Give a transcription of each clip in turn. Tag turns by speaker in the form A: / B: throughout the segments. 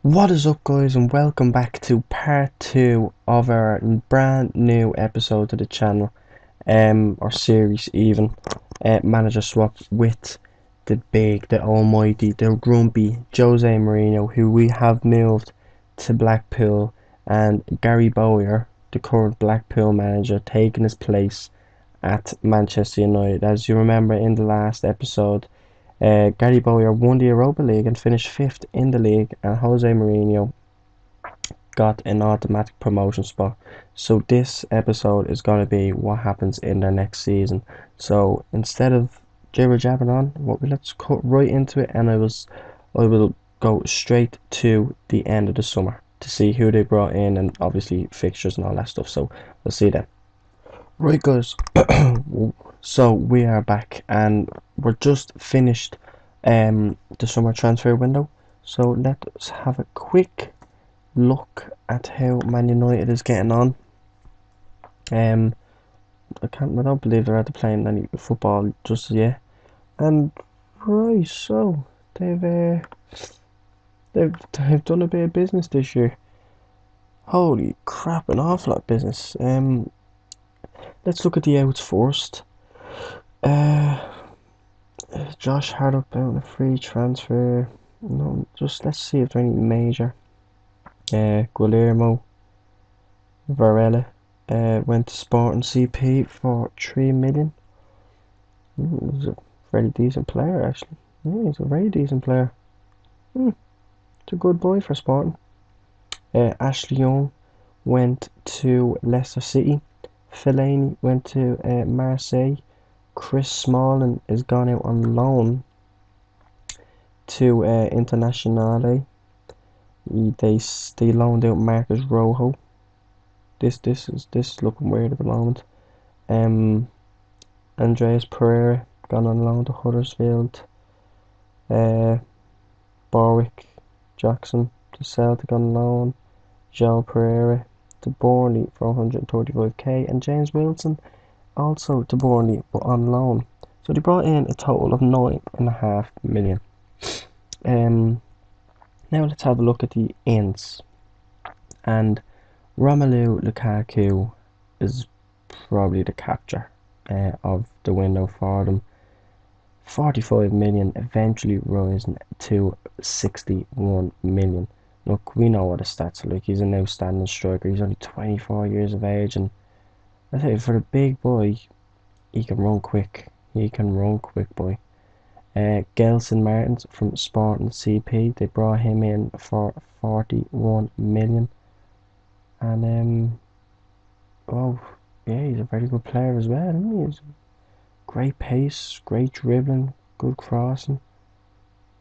A: What is up, guys, and welcome back to part 2 of our brand new episode to the channel, or series even, manager swap with the almighty, the grumpy Jose Mourinho, who we have moved to Blackpool, and Gary Bowyer, the current Blackpool manager, taking his place at Manchester United. As you remember in the last episode, Gary Bowyer won the Europa League and finished 5th in the league, and Jose Mourinho got an automatic promotion spot. So this episode is going to be what happens in the next season. So instead of jibber jabbing on, let's cut right into it, and I will go straight to the end of the summer to see who they brought in, and obviously fixtures and all that stuff. So we'll see then. Right, guys. So we are back, and we're just finished the summer transfer window. So let's have a quick look at how Man United is getting on. I don't believe they're at playing any football just yet. And right, so they've uh, they've done a bit of business this year. Holy crap, an awful lot of business. Let's look at the outs first. Uh, Josh Hartop out on a free transfer. No, just let's see if there are any major. Guillermo Varela went to Sporting CP for 3 million. He's a very decent player, actually. Yeah, he's a very decent player. It's a good boy for Sporting. Ashley Young went to Leicester City. Fellaini went to Marseille. Chris Smalling is gone out on loan to Internazionale. They loaned out Marcus Rojo. This is looking weird at the moment. Andreas Pereira gone on loan to Huddersfield. Borwick Jackson to Celtic on loan. João Pereira to Burnley for 135k, and James Wilson also to Burnley but on loan. So they brought in a total of 9.5 million. Now let's have a look at the ins. And Romelu Lukaku is probably the capture of the window for them. 45 million, eventually rising to 61 million. Look, we know what his stats are like. He's an outstanding striker. He's only 24 years of age, and I tell you, for a big boy, he can run quick. He can run quick, boy. Gelson Martins from Sporting CP, they brought him in for 41 million. And oh yeah, he's a very good player as well, isn't he? He's great pace, great dribbling, good crossing.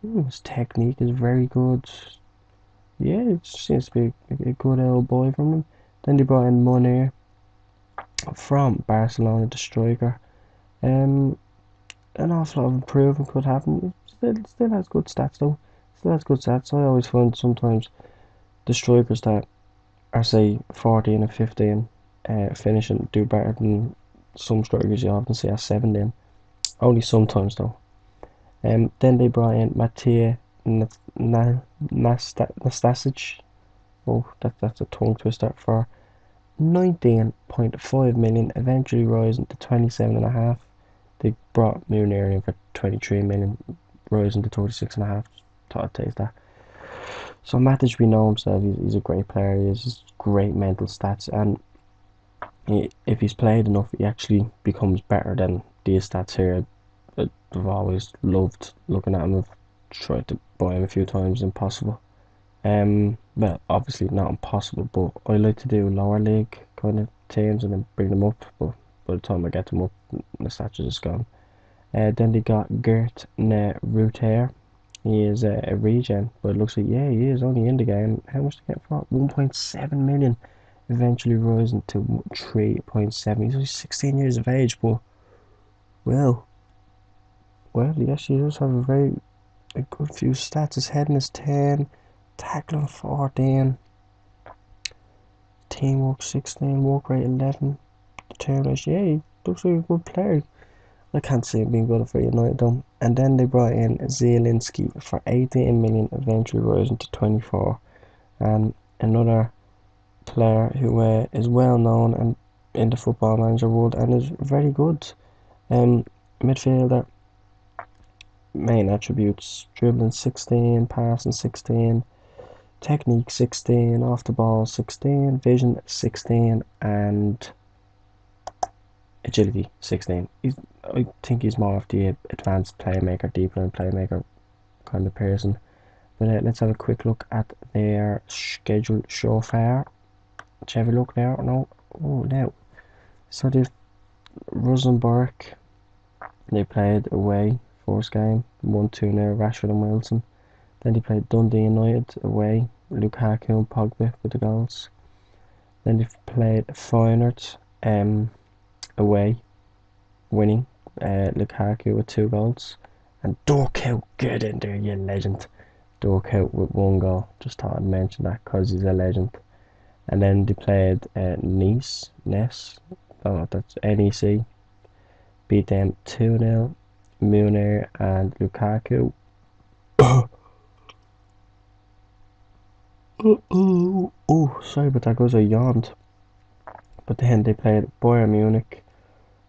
A: His technique is very good. Yeah, it seems to be a good old boy from him. Then they brought in Munir from Barcelona, the striker. An awful lot of improvement could happen. Still has good stats though. Still has good stats. I always find sometimes the strikers that are say 14 and 15 finishing do better than some strikers you often see at 17. Only sometimes though. Then they brought in Matej Nastasic. Oh, that's a tongue twister, for 19.5 million, eventually rising to 27.5. They brought Munir in for 23 million, rising to 36.5. Thought I'd taste that. So Matic, we know himself, he's a great player, he has great mental stats, and if he's played enough, he actually becomes better than these stats here. I've always loved looking at him. I've tried to buy him a few times, impossible. Well, obviously not impossible, but I like to do lower league kind of teams and then bring them up. But by the time I get them up, the stats are just gone. Then they got Gert Reuter. He is a regen, but it looks like, yeah, he is only in the game. How much to get for? 1.7 million. Eventually rising to 3.7. He's only 16 years of age, but well, he actually does have a good few stats. His heading is 10, tackling 14, teamwork 16, work rate 11, determination. Yeah, he looks like a good player. I can't see him being good for United though. And then they brought in Zielinski for 18 million, eventually rising to 24. And another player who is well known and in the football manager world and is very good. Midfielder, main attributes: dribbling 16, passing 16, technique 16, off the ball 16, vision 16, and agility 16. I think he's more of the advanced playmaker, deep line playmaker kind of person. But let's have a quick look at their schedule so far. Let's have a look there. No, oh no. So they've Rosenborg. They played away first game, 1-2 near Rashford and Wilson. Then they played Dundee United away, Lukaku and Pogba with the goals. Then they played Feyenoord away, winning, Lukaku with 2 goals. And Dorkout, get in there, you legend. Dorkout with 1 goal. Just thought I'd mention that because he's a legend. And then they played Nice, oh, that's NEC. Beat them 2-0. Muner and Lukaku. Oh, sorry about that, guys. I yawned. But then they played Bayern Munich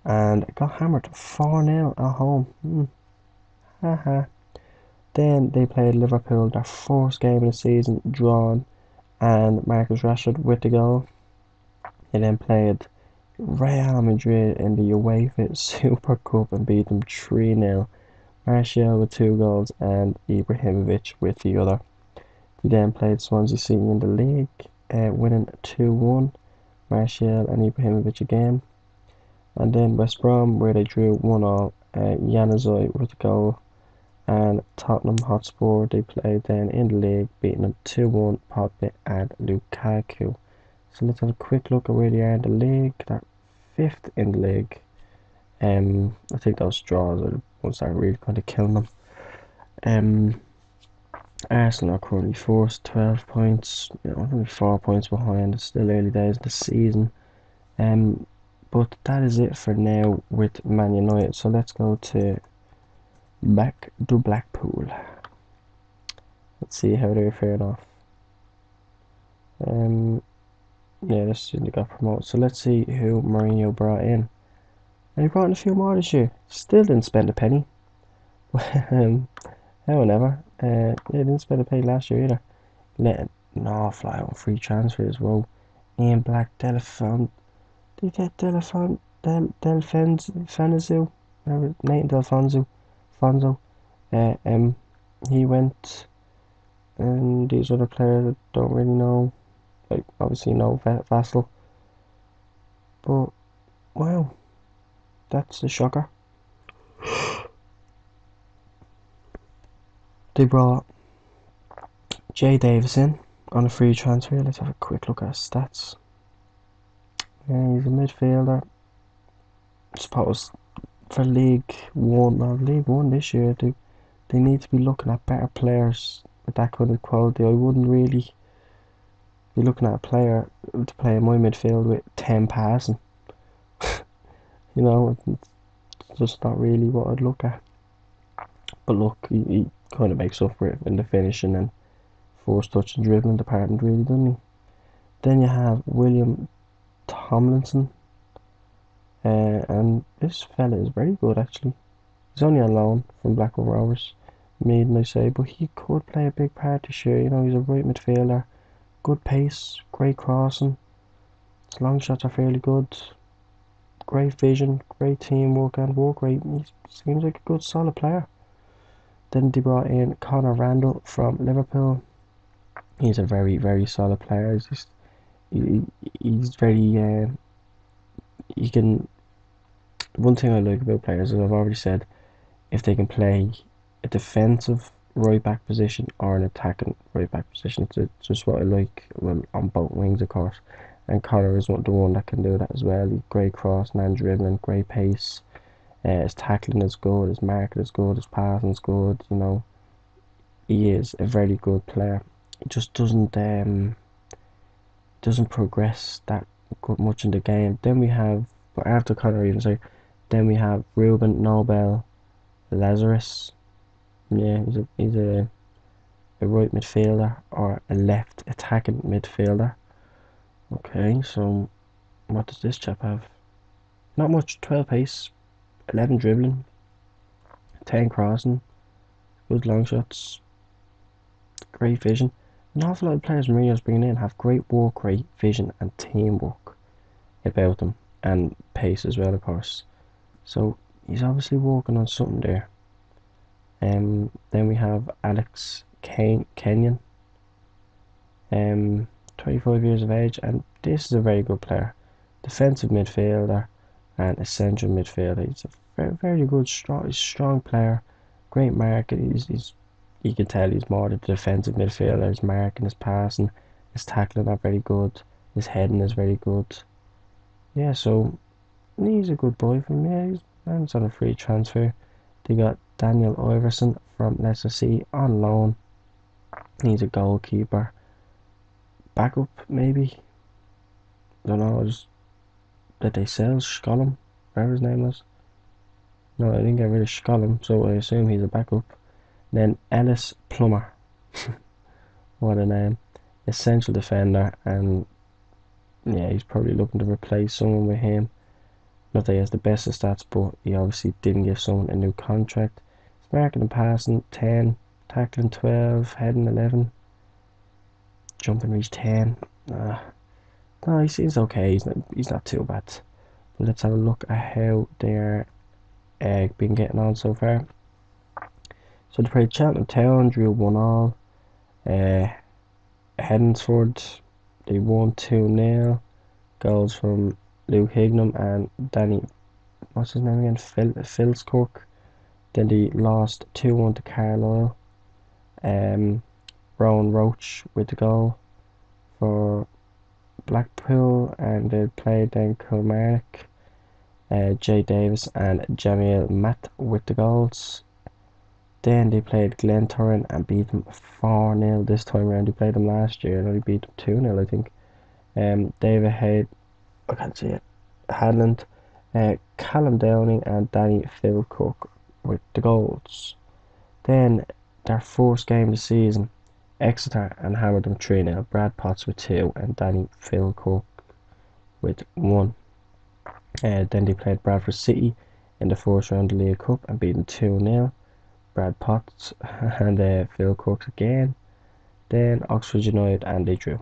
A: and got hammered 4-0 at home. Haha. Then they played Liverpool, their first game of the season, drawn, and Marcus Rashford with the goal. They then played Real Madrid in the UEFA Super Cup and beat them 3-0. Martial with 2 goals and Ibrahimovic with the other. He then played Swansea City in the league, winning 2-1. Martial and Ibrahimovic again. And then West Brom, where they drew 1-1. Januzaj with a goal. And Tottenham Hotspur, they played then in the league, beating them 2-1. Pogba and Lukaku. So let's have a quick look at where they are in the league. They're 5th in the league. I think those draws are the ones that are really going to kill them. Arsenal are currently 4th, 12 points. Only 4 points behind. It's still early days of the season. But that is it for now with Man United. So let's go back to Blackpool. Let's see how they're faring off. Yeah, this year they got promoted. So let's see who Mourinho brought in. And he brought in a few more this year. Still didn't spend a penny. However, they didn't spend a penny last year either. Letting no fly on free transfer as well. Ian Black, Delafont. Did he get Delafont? Delfenzu? Nathan Delfonso. Fonzo. He went. And these other players I don't really know. Like, obviously, no Vassal. But, wow. That's a shocker. They brought Jay Davis in on a free transfer. Let's have a quick look at his stats. Yeah, he's a midfielder. I suppose for League One this year, they need to be looking at better players with that kind of quality. I wouldn't really be looking at a player to play in my midfield with 10 passing. It's just not really what I'd look at. But look, he kind of makes up for it in the finishing and force touch and dribbling department, really, doesn't he? Then you have William Tomlinson, and this fella is very good actually. He's only on loan from Blackburn Rovers, I say, but he could play a big part this year. He's a right midfielder, good pace, great crossing, his long shots are fairly good, great vision, great teamwork and work rate. He seems like a good solid player. Then they brought in Conor Randall from Liverpool. He's a very, very solid player. He's very, he can, one thing I like about players, as I've already said, if they can play a defensive right back position or an attacking right back position, it's just what I like, well, on both wings of course. And Conor is the one that can do that as well. He's great cross, man dribbling, great pace. His tackling is good, his marking is good, his passing is good. He is a very good player. He just doesn't progress that much in the game. Then we have, but after Conor, even say, then we have Ruben Nobel Lazarus. Yeah, he's a a right midfielder or a left attacking midfielder. Okay, so what does this chap have? Not much. 12 pace, 11 dribbling, 10 crossing, good long shots, great vision. An awful lot of players Mourinho's bringing in have great work rate, vision and teamwork about them, and pace as well, of course. So he's obviously working on something there. Then we have Alex Kenyon, 25 years of age, and this is a very good player. Defensive midfielder and a central midfielder. He's a very good, strong player. Great marking. You can tell he's more the defensive midfielder. His marking, his passing, his tackling are very good. His heading is very good. Yeah, so he's a good boy from yeah. He's on a free transfer. They got Daniel Iverson from Leicester City on loan. He's a goalkeeper. Backup maybe. Don't know. Just did they sell Scollum? Whatever his name was. No, I didn't get rid of Scollum, so I assume he's a backup. Then Ellis Plummer. What a name. Essential defender, and yeah, he's probably looking to replace someone with him. Not that he has the best of stats, but he obviously didn't give someone a new contract. His marking and passing 10, tackling 12, heading 11, jumping reach 10. No, he seems okay. He's not too bad. But let's have a look at how they're been getting on so far. So they played Cheltenham Town, drew 1-1. Hednesford, they won 2-0. Goals from Luke Hignum and Danny, what's his name again? Filskirk. Then they lost 2-1 to Carlisle. Rowan Roach with the goal for Blackpool, and they played then Kilmarnock. Jay Davis and Jamil Matt with the goals. Then they played Glentoran and beat them 4-0 this time around. They played them last year and only beat them 2-0, I think. David Hay, I can't see it, Hadland, Callum Downing and Danny Philcook with the goals. Then their first game of the season, Exeter and hammered them 3-0. Brad Potts with 2 and Danny Philcook with 1. Then they played Bradford City in the first round of the League Cup and beat them 2-0. Brad Potts and Philcook again. Then Oxford United and they drew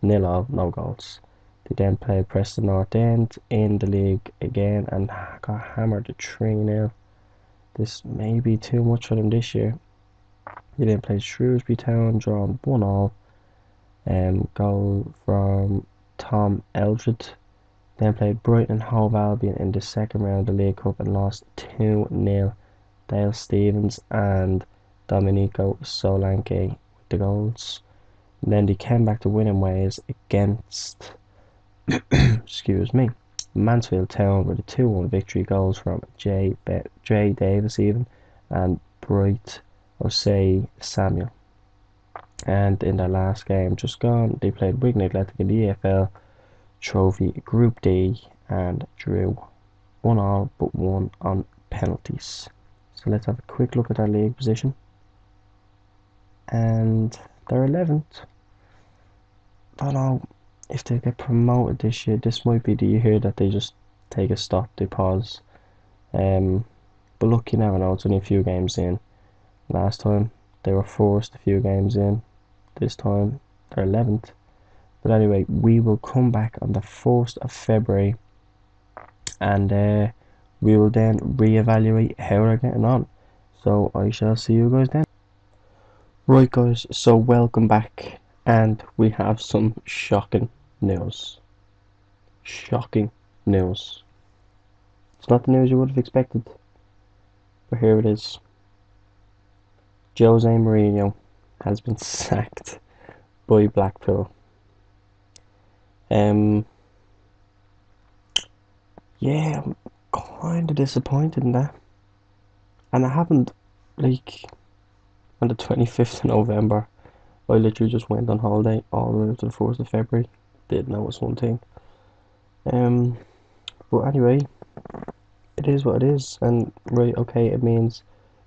A: 0-0, no goals. They then played Preston North End in the league again and got hammered 3-0. This may be too much for them this year. They then played Shrewsbury Town, drawn 1-1. Goal from Tom Eldred. Then played Brighton Hove Albion in the second round of the League Cup and lost 2-0. Dale Stevens and Domenico Solanke with the goals. And then they came back to winning ways against excuse me, Mansfield Town with a 2-1 victory. Goals from Jay Davis even and Bright Osei Samuel. And in their last game just gone, they played Wigan Athletic in the EFL Trophy Group D and drew 1-1 but won on penalties. So let's have a quick look at their league position. And they're 11th. Don't know if they get promoted this year. This might be the year that they just take a stop, they pause. But look, you never know, it's only a few games in. Last time they were forced a few games in. This time they're 11th. But anyway, we will come back on the 1st of February and we will then reevaluate how they're getting on. So I shall see you guys then. Right guys, so welcome back, and we have some shocking news. Shocking news. It's not the news you would have expected, but here it is. Jose Mourinho has been sacked by Blackpool. Yeah, I'm kind of disappointed in that. And it happened like on the 25th of November. I literally just went on holiday all the way up to the 1st of February. Did notice one thing. But anyway, it is what it is. And right, okay, it means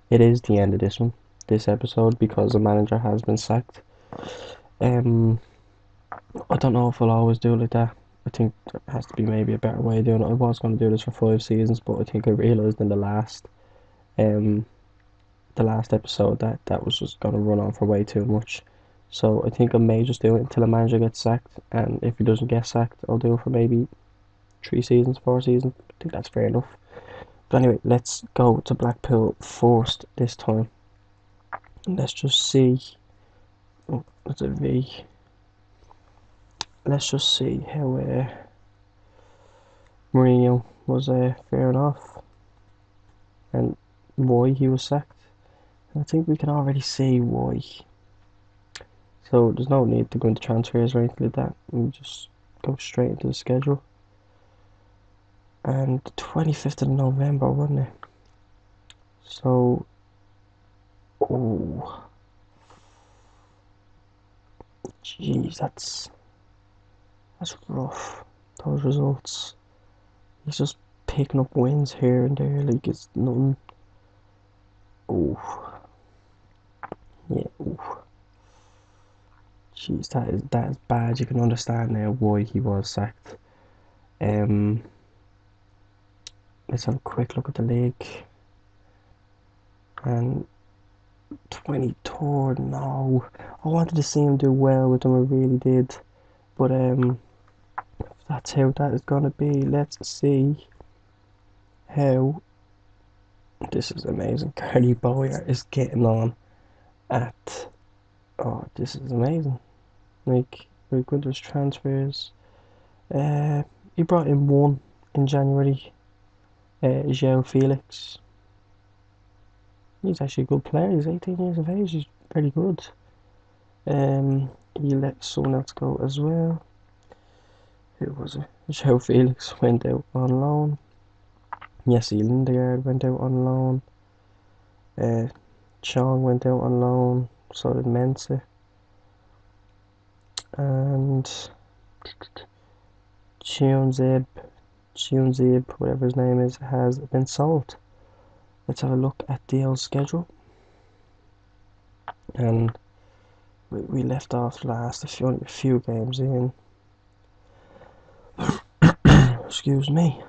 A: it is the end of this one. this episode because the manager has been sacked. Um, I don't know if I'll always do it like that. I think there has to be maybe a better way of doing it. I was going to do this for 5 seasons, but I think I realised in um, the last episode that was just going to run on for way too much. So I think I may just do it until a manager gets sacked, and if he doesn't get sacked, I'll do it for maybe 3 seasons, 4 seasons. I think that's fair enough. But anyway, let's go to Blackpool first this time. Let's just see. Oh, that's a V. Let's just see how Mourinho was faring off and why he was sacked. I think we can already see why. So there's no need to go into transfers or anything like that. We just go straight into the schedule. And the 25th of November, wasn't it? So, oh, jeez, that's rough. Those results. He's just picking up wins here and there, like it's nothing. Oh, yeah. Oh, jeez, that is bad. You can understand now why he was sacked. Um, let's have a quick look at the league. And 23rd, no. I wanted to see him do well with them, I really did. But if that's how that is gonna be, let's see how this is amazing. Carly Bowyer is getting on at oh, this is amazing. Like Rick Winters transfers. He brought in one in January. João Felix. He's actually a good player. He's 18 years of age. He's very good. He let someone else go as well. Who was it? João Felix went out on loan. Jesse Lindegaard went out on loan. Chong went out on loan. So did Mensah. And Chionzeb, whatever his name is, has been sold. Let's have a look at the old schedule. And we left off last, only a few games in. Excuse me.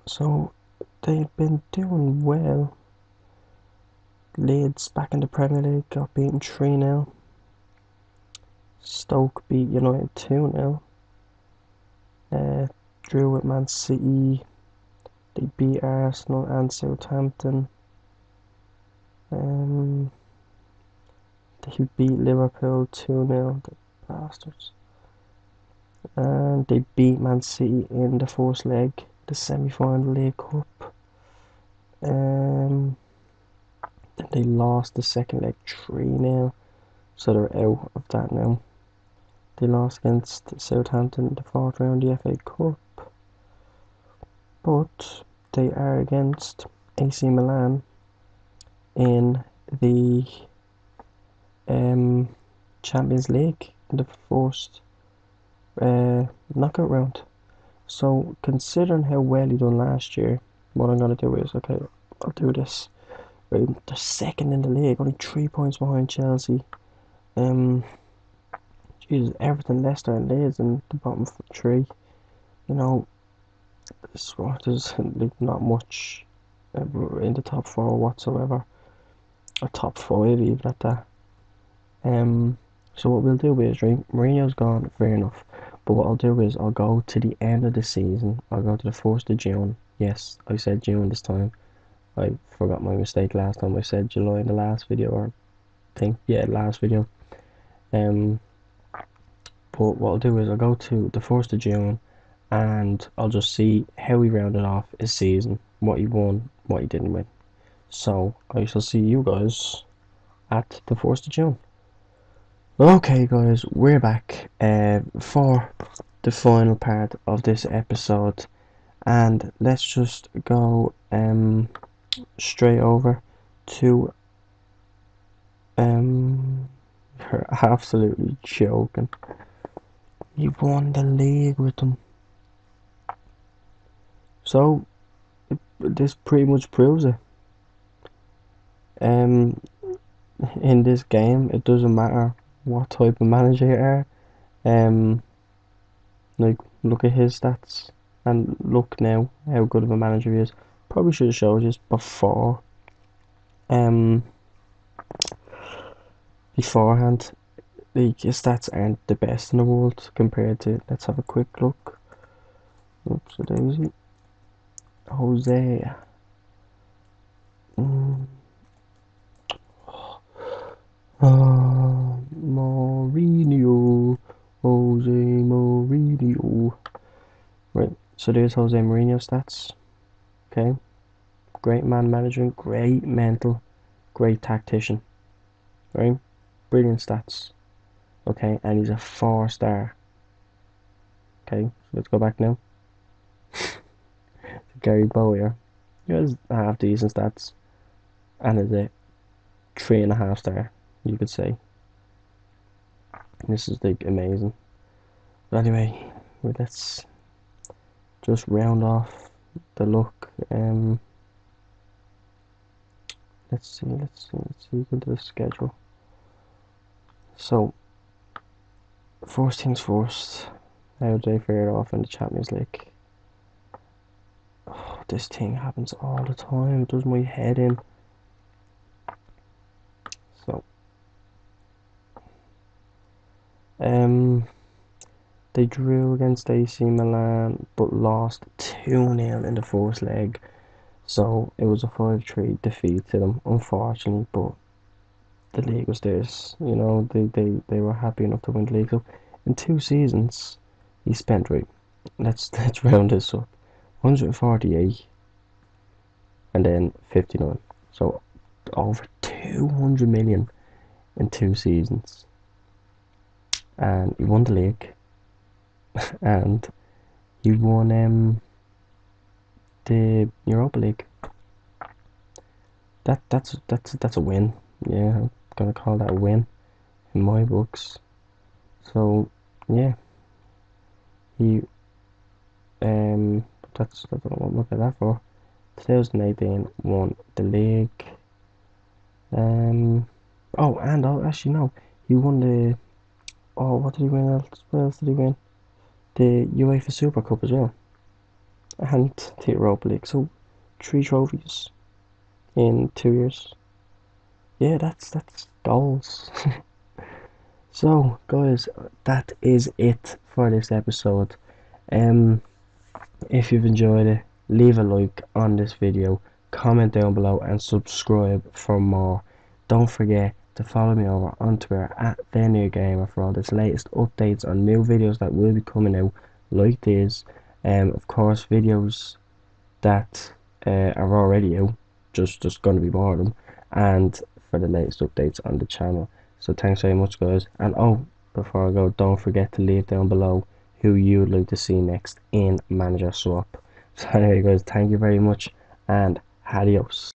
A: So they've been doing well. Leeds back in the Premier League got beaten 3-0. Stoke beat United 2-0. Drew with Man City. They beat Arsenal and Southampton. They beat Liverpool 2-0, the bastards. And they beat Man City in the first leg, the semi-final League Cup. Then they lost the second leg 3-0, so they're out of that now. They lost against Southampton in the fourth round of the FA Cup. But they are against AC Milan in the Champions League in the first knockout round. So considering how well he done last year, what I'm gonna do is, okay, I'll do this. They're second in the league, only 3 points behind Chelsea. Jesus, Everton, Leicester, and Leeds in the bottom three. You know, there's not much in the top four whatsoever, or top five even at that. So what we'll do is, right, Mourinho's gone, fair enough. But what I'll do is I'll go to the end of the season. I'll go to the 1st of June. Yes, I said June this time. I forgot my mistake last time. I said July in the last video, or last video. But what I'll do is I'll go to the 1st of June and I'll just see how he rounded off his season, what he won, what he didn't win. So I shall see you guys at the 1st of June. Okay guys, we're back for the final part of this episode, and let's just go straight over to you're absolutely joking. You won the league with them. So this pretty much proves it. Um, in this game, it doesn't matter what type of manager you are. Like look at his stats and look now how good of a manager he is. Probably should have showed you this before. Um, beforehand, like his stats aren't the best in the world compared to. Let's have a quick look. Oops, a daisy. Jose. Mm. Mourinho. Jose Mourinho. Right, so there's Jose Mourinho stats. Okay, great man management, great mental, great tactician. Right, brilliant stats. Okay, and he's a 4 star. Okay, so let's go back now. Gary Bowyer. He has half decent stats and is a 3.5 star, you could say. This is like amazing. But anyway, let's just round off the look. Let's see, go to the schedule. So, first things first, how did they fare off in the Champions League? Oh, this thing happens all the time, it does my head in. So, they drew against AC Milan but lost 2-0 in the first leg. So, it was a 5-3 defeat to them, unfortunately, but the league was theirs. You know, they were happy enough to win the league. So, in 2 seasons, he spent, right, let's round this up, 148 and then 59. So over 200 million in 2 seasons. And he won the league and he won the Europa League. That's a win. Yeah, I'm gonna call that a win in my books. So yeah, he that's what I'm looking at that for. 2018 won the league. Oh, and actually no, he won the. Oh, what did he win else? What else did he win? The UEFA Super Cup as well, and the Europa League. So 3 trophies in 2 years. Yeah, that's goals. So, guys, that is it for this episode. Um, if you've enjoyed it, leave a like on this video, comment down below, and subscribe for more. Don't forget to follow me over on Twitter at TheNewGamer for all this latest updates on new videos that will be coming out, like this. Of course, videos that are already out, just going to be more of them, and for the latest updates on the channel. So thanks very much, guys. And oh, before I go, don't forget to leave down below who you'd like to see next in Manager Swap. So anyway, guys, thank you very much, and adios.